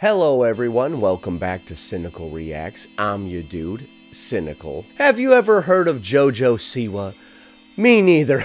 Hello everyone, welcome back to Cynical Reacts. I'm your dude, Cynical. Have you ever heard of JoJo Siwa? Me neither.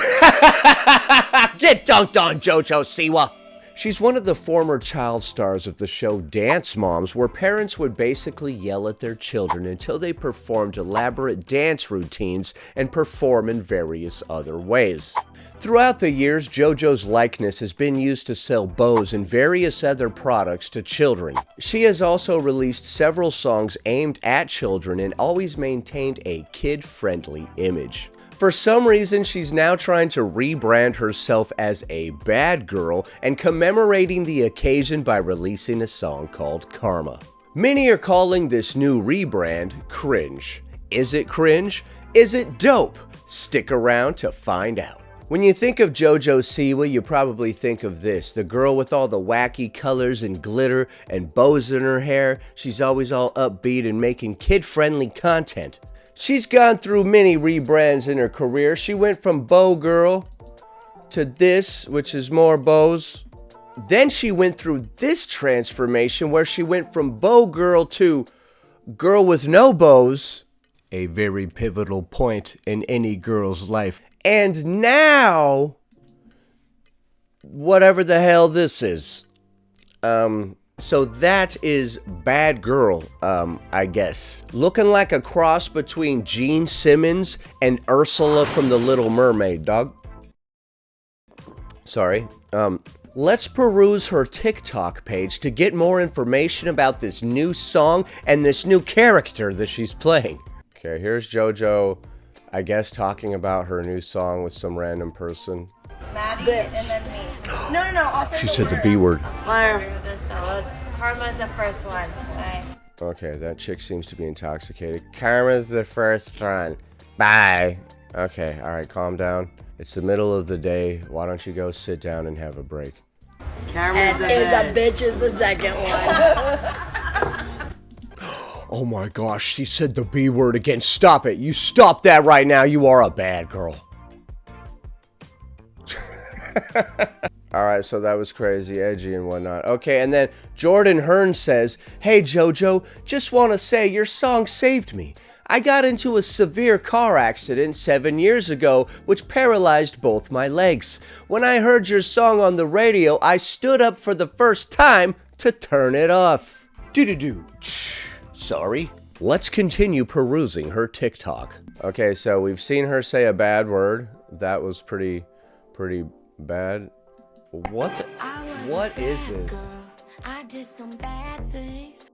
Get dunked on, JoJo Siwa! She's one of the former child stars of the show Dance Moms, where parents would basically yell at their children until they performed elaborate dance routines and perform in various other ways. Throughout the years, JoJo's likeness has been used to sell bows and various other products to children. She has also released several songs aimed at children and always maintained a kid-friendly image. For some reason, she's now trying to rebrand herself as a bad girl and commemorating the occasion by releasing a song called Karma. Many are calling this new rebrand cringe. Is it cringe? Is it dope? Stick around to find out. When you think of JoJo Siwa, you probably think of this, the girl with all the wacky colors and glitter and bows in her hair. She's always all upbeat and making kid-friendly content. She's gone through many rebrands in her career. She went from bow girl to this, which is more bows. Then she went through this transformation where she went from bow girl to girl with no bows. A very pivotal point in any girl's life. And now, whatever the hell this is. So that is Bad Girl, I guess. Looking like a cross between Gene Simmons and Ursula from The Little Mermaid, dog. Sorry. Let's peruse her TikTok page to get more information about this new song and this new character that she's playing. Okay, here's JoJo, I guess, talking about her new song with some random person. Maddie and then me. No. She said the B word. Karma's the first one, right? Okay, that chick seems to be intoxicated. Karma's the first one. Bye. Okay, alright, calm down. It's the middle of the day. Why don't you go sit down and have a break? Karma's a bitch is the second one. Oh my gosh, she said the B word again. Stop it. You stop that right now. You are a bad girl. Alright, so that was crazy, edgy and whatnot. Okay, and then Jordan Hearn says, "Hey JoJo, just want to say your song saved me. I got into a severe car accident 7 years ago, which paralyzed both my legs. When I heard your song on the radio, I stood up for the first time to turn it off." Do-do-do. Sorry. Let's continue perusing her TikTok. Okay, so we've seen her say a bad word. That was pretty bad. What is this? I did some bad things.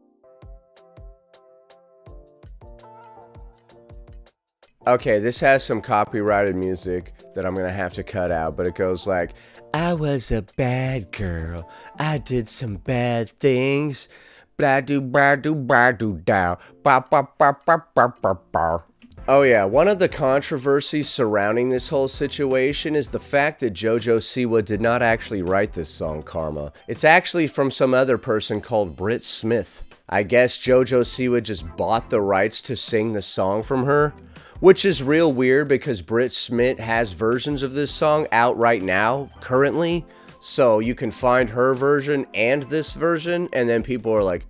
Okay, this has some copyrighted music that I'm gonna have to cut out, but it goes like, I was a bad girl. I did some bad things. Blah do blah do blah do dow. Ba ba ba ba ba ba ba. Oh yeah, one of the controversies surrounding this whole situation is the fact that JoJo Siwa did not actually write this song, Karma. It's actually from some other person called Britt Smith. I guess JoJo Siwa just bought the rights to sing the song from her, which is real weird because Britt Smith has versions of this song out right now, currently. So you can find her version and this version, and then people are like,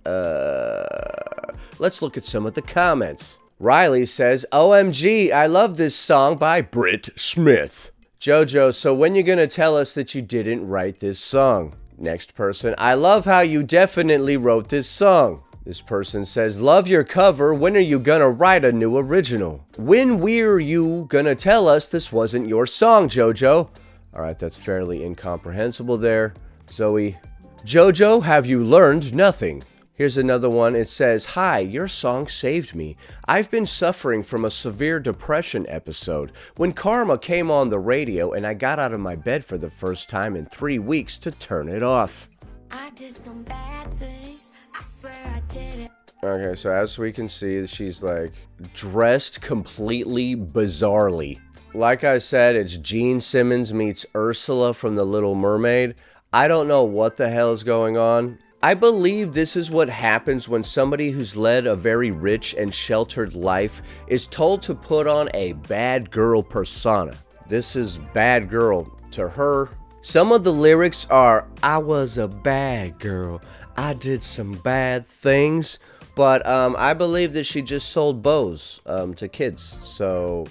let's look at some of the comments. Riley says, OMG, I love this song by Britt Smith. JoJo, so when you gonna tell us that you didn't write this song? Next person, I love how you definitely wrote this song. This person says, love your cover, when are you gonna write a new original? When were you gonna tell us this wasn't your song, JoJo? Alright, that's fairly incomprehensible there. Zoe, JoJo, have you learned nothing? Here's another one. It says, hi, your song saved me. I've been suffering from a severe depression episode. When Karma came on the radio and I got out of my bed for the first time in 3 weeks to turn it off. I did some bad things. I swear I did it. Okay, so as we can see, she's like dressed completely bizarrely. Like I said, it's Gene Simmons meets Ursula from The Little Mermaid. I don't know what the hell is going on. I believe this is what happens when somebody who's led a very rich and sheltered life is told to put on a bad girl persona. This is bad girl to her. Some of the lyrics are, I was a bad girl. I did some bad things, but I believe that she just sold bows to kids, so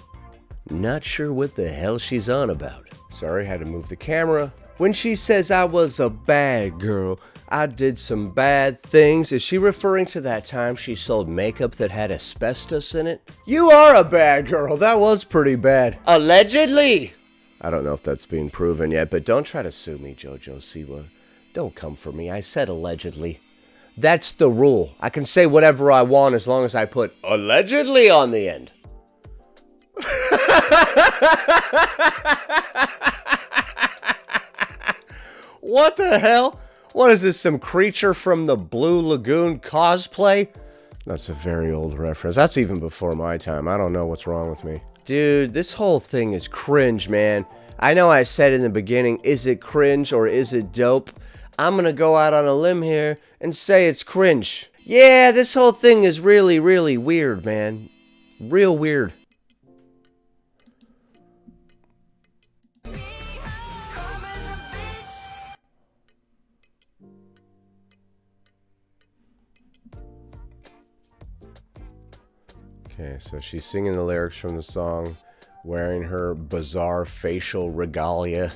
not sure what the hell she's on about. Sorry, had to move the camera. When she says I was a bad girl, I did some bad things, is she referring to that time she sold makeup that had asbestos in it? You are a bad girl, that was pretty bad. Allegedly! I don't know if that's being proven yet, but don't try to sue me, JoJo Siwa. Don't come for me, I said allegedly. That's the rule. I can say whatever I want as long as I put allegedly on the end. What the hell? What is this, some creature from the Blue Lagoon cosplay? That's a very old reference. That's even before my time. I don't know what's wrong with me. Dude, this whole thing is cringe, man. I know I said in the beginning, is it cringe or is it dope? I'm gonna go out on a limb here and say it's cringe. Yeah, this whole thing is really, really weird, man. Real weird. Okay, so she's singing the lyrics from the song, wearing her bizarre facial regalia.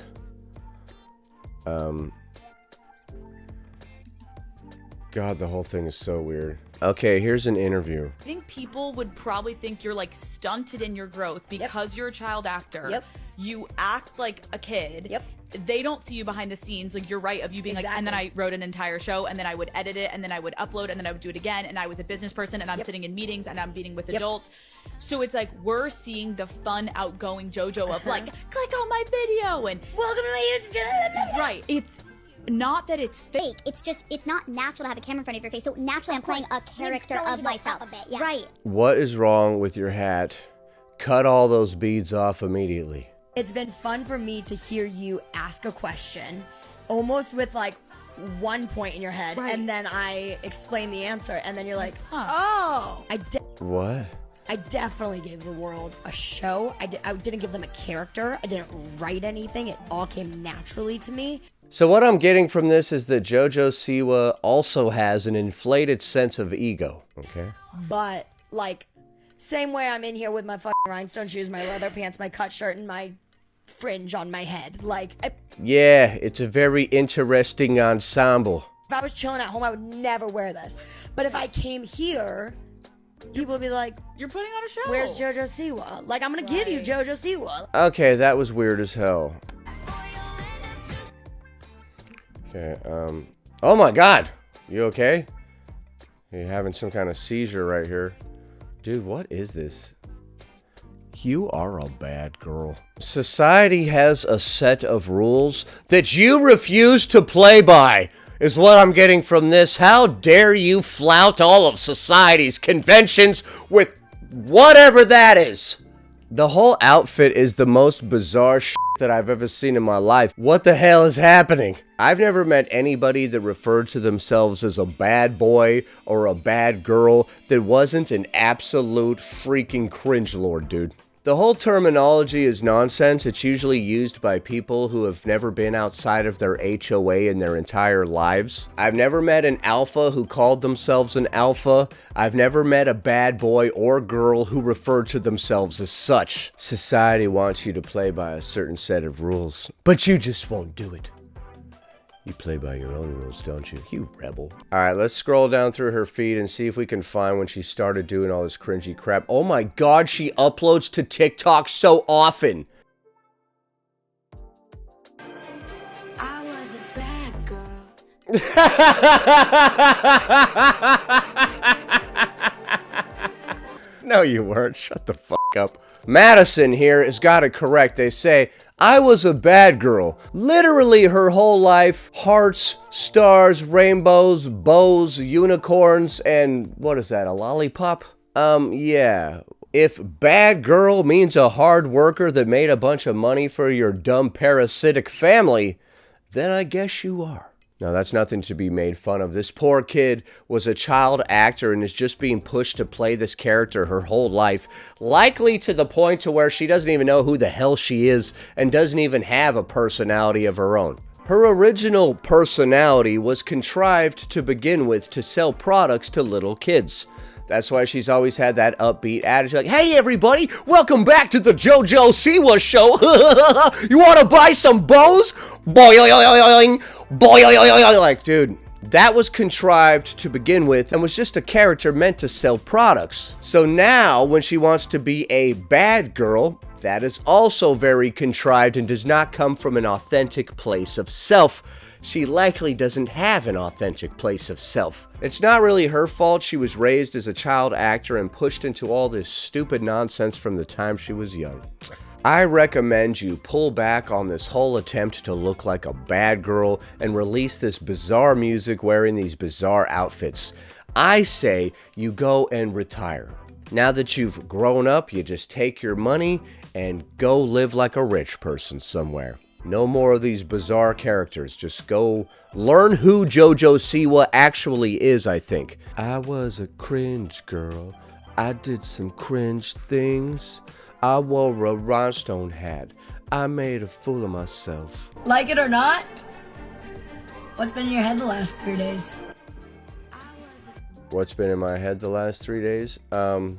God, the whole thing is so weird. Okay, here's an interview. I think people would probably think you're like stunted in your growth because you're a child actor. Yep. You act like a kid. Yep. They don't see you behind the scenes. Like, you're right of you being like, and then I wrote an entire show, and then I would edit it, and then I would upload, and then I would do it again, and I was a business person, and I'm sitting in meetings, and I'm meeting with adults. So it's like, we're seeing the fun, outgoing JoJo of like, click on my video, and Welcome to my YouTube channel. right. It's not that it's fake. It's just, it's not natural to have a camera in front of your face. So naturally, I'm playing a character of myself. Right. What is wrong with your hat? Cut all those beads off immediately. It's been fun for me to hear you ask a question, almost with like one point in your head, and then I explain the answer, and then you're like, oh. What? I definitely gave the world a show. I didn't give them a character. I didn't write anything. It all came naturally to me. So what I'm getting from this is that JoJo Siwa also has an inflated sense of ego, okay? But, like, same way I'm in here with my fucking rhinestone shoes, my leather pants, my cut shirt, and my fringe on my head. Like, Yeah, it's a very interesting ensemble. if I was chilling at home, I would never wear this. But if I came here, people would be like, You're putting on a show. where's JoJo Siwa? Like, I'm gonna give you JoJo Siwa. Okay, that was weird as hell. Okay, oh my god! You okay? You're having some kind of seizure right here. Dude, what is this? You are a bad girl. Society has a set of rules that you refuse to play by, is what I'm getting from this. How dare you flout all of society's conventions with whatever that is? The whole outfit is the most bizarre shit that I've ever seen in my life. What the hell is happening? I've never met anybody that referred to themselves as a bad boy or a bad girl that wasn't an absolute freaking cringe lord, dude. The whole terminology is nonsense. It's usually used by people who have never been outside of their HOA in their entire lives. I've never met an alpha who called themselves an alpha. I've never met a bad boy or girl who referred to themselves as such. Society wants you to play by a certain set of rules, but you just won't do it. You play by your own rules, don't you? You rebel. Alright, let's scroll down through her feed and see if we can find when she started doing all this cringy crap. Oh my god, she uploads to TikTok so often! I was a bad girl. No, you weren't. Shut the fuck up. Madison here has got it correct. They say, I was a bad girl. Literally her whole life, hearts, stars, rainbows, bows, unicorns, and what is that, a lollipop? Yeah. If bad girl means a hard worker that made a bunch of money for your dumb parasitic family, then I guess you are. Now, that's nothing to be made fun of. This poor kid was a child actor and is just being pushed to play this character her whole life, likely to the point to where she doesn't even know who the hell she is and doesn't even have a personality of her own. Her original personality was contrived to begin with to sell products to little kids. That's why she's always had that upbeat attitude, like, hey everybody, welcome back to the JoJo Siwa show. You want to buy some bows? Boing, boing. Like, dude, that was contrived to begin with and was just a character meant to sell products. So now, when she wants to be a bad girl, that is also very contrived and does not come from an authentic place of self. She likely doesn't have an authentic place of self. It's not really her fault. She was raised as a child actor and pushed into all this stupid nonsense from the time she was young. I recommend you pull back on this whole attempt to look like a bad girl and release this bizarre music wearing these bizarre outfits. I say you go and retire. Now that you've grown up, you just take your money and go live like a rich person somewhere. No more of these bizarre characters. Just go learn who JoJo Siwa actually is, I think. I was a cringe girl. I did some cringe things. I wore a rhinestone hat. I made a fool of myself. Like it or not, what's been in your head the last 3 days? What's been in my head the last 3 days? You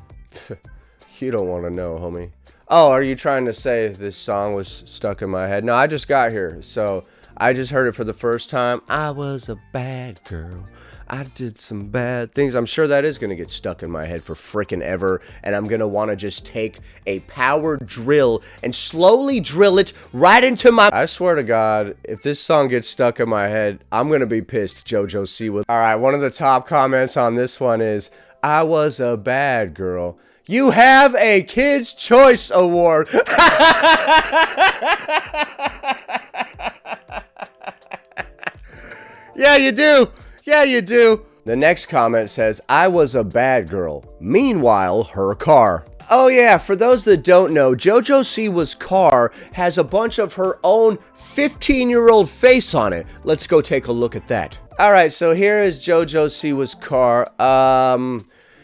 don't want to know, homie. Oh, are you trying to say this song was stuck in my head? No, I just got here, so I just heard it for the first time. I was a bad girl. I did some bad things. I'm sure that is going to get stuck in my head for frickin' ever, and I'm going to want to just take a power drill and slowly drill it right into my... I swear to God, if this song gets stuck in my head, I'm going to be pissed, JoJo Siwa. Alright, one of the top comments on this one is, I was a bad girl. You have a Kids' Choice Award. Yeah, you do. Yeah, you do. The next comment says, I was a bad girl. Meanwhile, her car. Oh yeah, for those that don't know, JoJo Siwa's car has a bunch of her own 15-year-old face on it. Let's go take a look at that. Alright, so here is JoJo Siwa's car.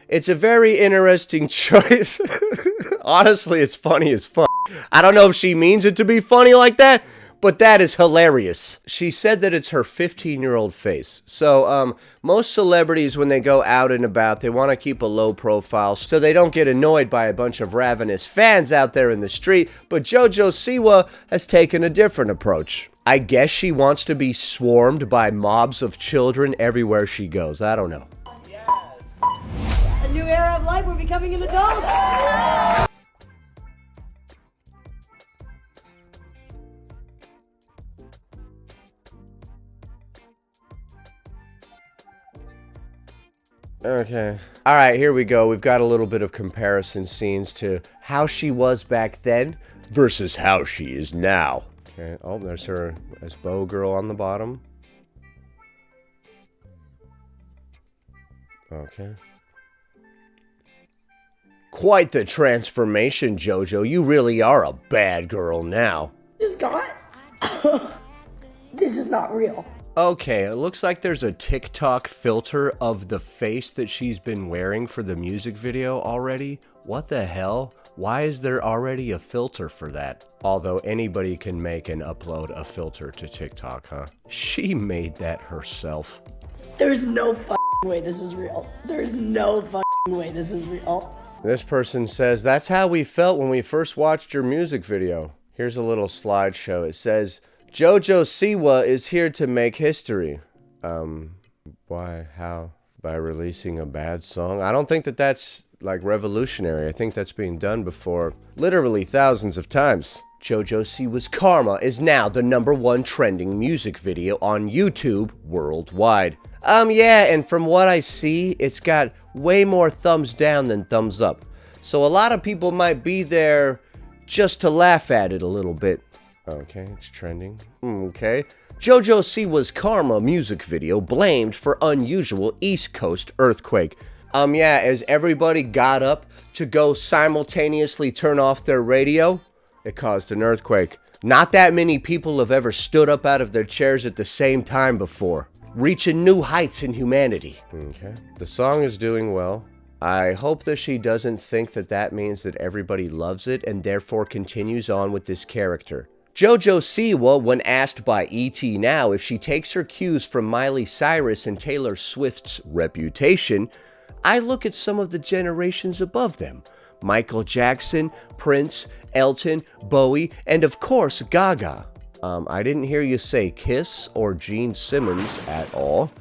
It's a very interesting choice. Honestly, it's funny as fuck. I don't know if she means it to be funny like that, but that is hilarious. She said that it's her 15-year-old face. So, most celebrities, when they go out and about, they want to keep a low profile so they don't get annoyed by a bunch of ravenous fans out there in the street, but JoJo Siwa has taken a different approach. I guess she wants to be swarmed by mobs of children everywhere she goes. I don't know. A new era of life, we're becoming an adult. Okay. Alright, here we go. We've got a little bit of comparison scenes to how she was back then versus how she is now. Okay. Oh, there's her as Bow Girl on the bottom. Okay. Quite the transformation, JoJo. You really are a bad girl now. Just got? This is not real. Okay, it looks like there's a TikTok filter of the face that she's been wearing for the music video already. What the hell? Why is there already a filter for that? Although anybody can make and upload a filter to TikTok, huh? She made that herself. There's no way this is real. There's no way this is real. This person says, that's how we felt when we first watched your music video. Here's a little slideshow. It says, JoJo Siwa is here to make history. Why? How? By releasing a bad song? I don't think that that's, like, revolutionary. I think that's being done before literally thousands of times. JoJo Siwa's Karma is now the #1 trending music video on YouTube worldwide. Yeah, and from what I see, it's got way more thumbs down than thumbs up. So a lot of people might be there just to laugh at it a little bit. Okay, it's trending. Okay. JoJo Siwa's Karma music video blamed for unusual East Coast earthquake. Yeah, as everybody got up to go simultaneously turn off their radio, it caused an earthquake. Not that many people have ever stood up out of their chairs at the same time before. Reaching new heights in humanity. Okay. The song is doing well. I hope that she doesn't think that that means that everybody loves it and therefore continues on with this character. JoJo Siwa, when asked by E.T. Now if she takes her cues from Miley Cyrus and Taylor Swift's reputation, I look at some of the generations above them. Michael Jackson, Prince, Elton, Bowie, and of course Gaga. I didn't hear you say Kiss or Gene Simmons at all.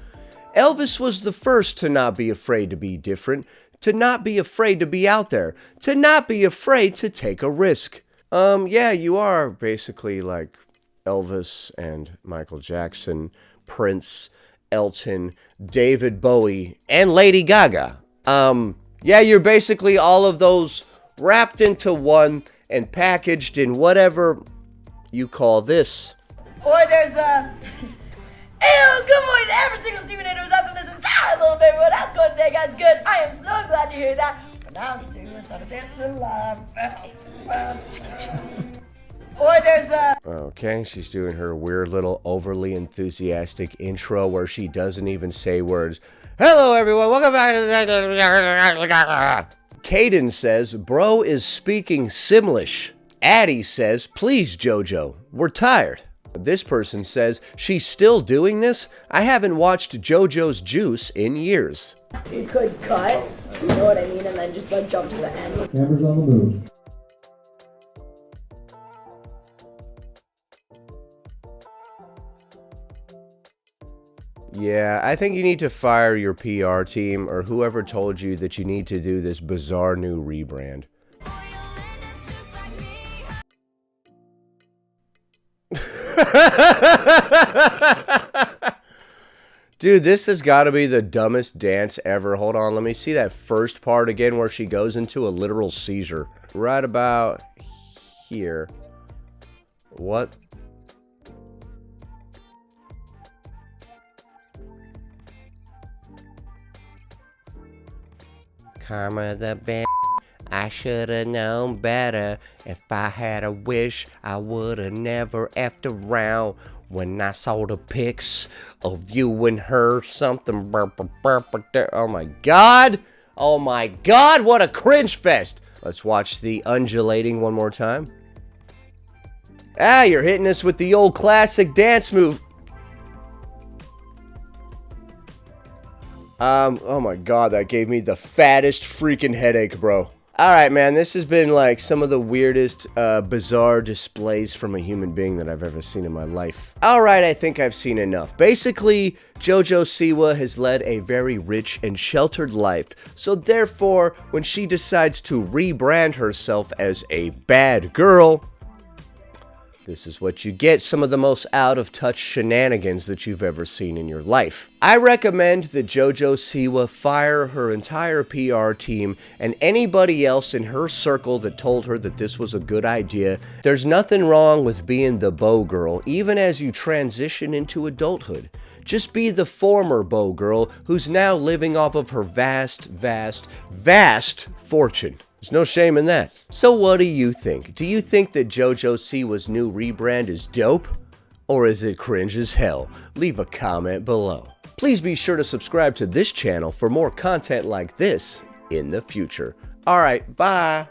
Elvis was the first to not be afraid to be different, to not be afraid to be out there, to not be afraid to take a risk. Yeah, you are basically like Elvis and Michael Jackson, Prince, Elton, David Bowie, and Lady Gaga. Yeah, you're basically all of those wrapped into one and packaged in whatever you call this. Or there's a... Ew, good morning to every single Steven who's up in this entire little baby. Well, that's going today, guys. Good. I am so glad to hear that. But now it's too much of this alive. Or there's a... Okay, she's doing her weird little overly enthusiastic intro where she doesn't even say words. Hello, everyone. Welcome back to... Caden says, bro is speaking Simlish. Addie says, please, JoJo, we're tired. This person says, she's still doing this? I haven't watched JoJo's Juice in years. You could cut, you know what I mean, and then just like jump to the end. Camera's on the move. Yeah, I think you need to fire your PR team or whoever told you that you need to do this bizarre new rebrand. Dude, this has got to be the dumbest dance ever. Hold on, let me see that first part again where she goes into a literal seizure. Right about here. What? Karma the bitch. I should've known better. If I had a wish, I would've never effed around. When I saw the pics of you and her, something oh my god! Oh my god, what a cringe fest! Let's watch the undulating one more time. Ah, you're hitting us with the old classic dance move. Oh my god, that gave me the fattest freaking headache, bro. Alright, man, this has been like some of the weirdest, bizarre displays from a human being that I've ever seen in my life. Alright, I think I've seen enough. Basically, JoJo Siwa has led a very rich and sheltered life, so therefore, when she decides to rebrand herself as a bad girl, this is what you get, some of the most out-of-touch shenanigans that you've ever seen in your life. I recommend that JoJo Siwa fire her entire PR team and anybody else in her circle that told her that this was a good idea. There's nothing wrong with being the beau girl, even as you transition into adulthood. Just be the former beau girl who's now living off of her vast, vast, vast fortune. There's no shame in that. So what do you think? Do you think that JoJo Siwa's new rebrand is dope? Or is it cringe as hell? Leave a comment below. Please be sure to subscribe to this channel for more content like this in the future. Alright, bye!